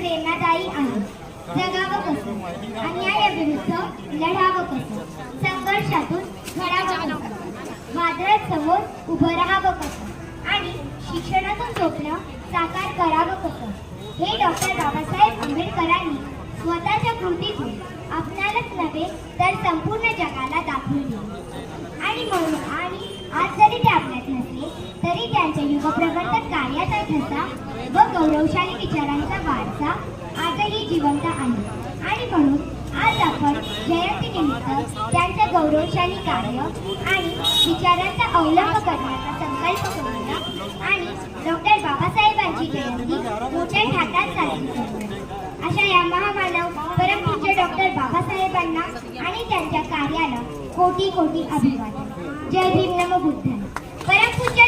प्रेरणादायी आहे. जगावं कसं, अन्यायाविरुद्ध लढावं कसं, संघर्षातून घडावं कसं, वादळात समोर उभं राहावं कसं आणि शिक्षणातून स्वप्न साकार करावं कसं, हे डॉक्टर बाबासाहेब आंबेडकरांनी स्वतःच्या कृतीतून आपणालाच नव्हे तर संपूर्ण जगाला दाखवून दिले. आणि आज जरी ते आपल्यात नसले तरी त्यांच्या युगप्रवर्तक कार्याचा ठसा व गौरवशाली विचारांचा वारसा आजही जिवंत आहे. आणि म्हणून आज आपण जयंतीनिमित्त त्यांचं गौरवशाली कार्य आणि विचारांचा अवलंब करण्याचा संकल्प करूया आणि डॉक्टर बाबासाहेबांची जयंती मोठ्या थाटात साजरी करूया. अशा या महामानव परमपूज्य डॉक्टर बाबासाहेबांना आणि त्यांच्या कार्याला कोटी कोटी अभिवादन. जय भीम, नमो बुद्धाय. परमपूज्य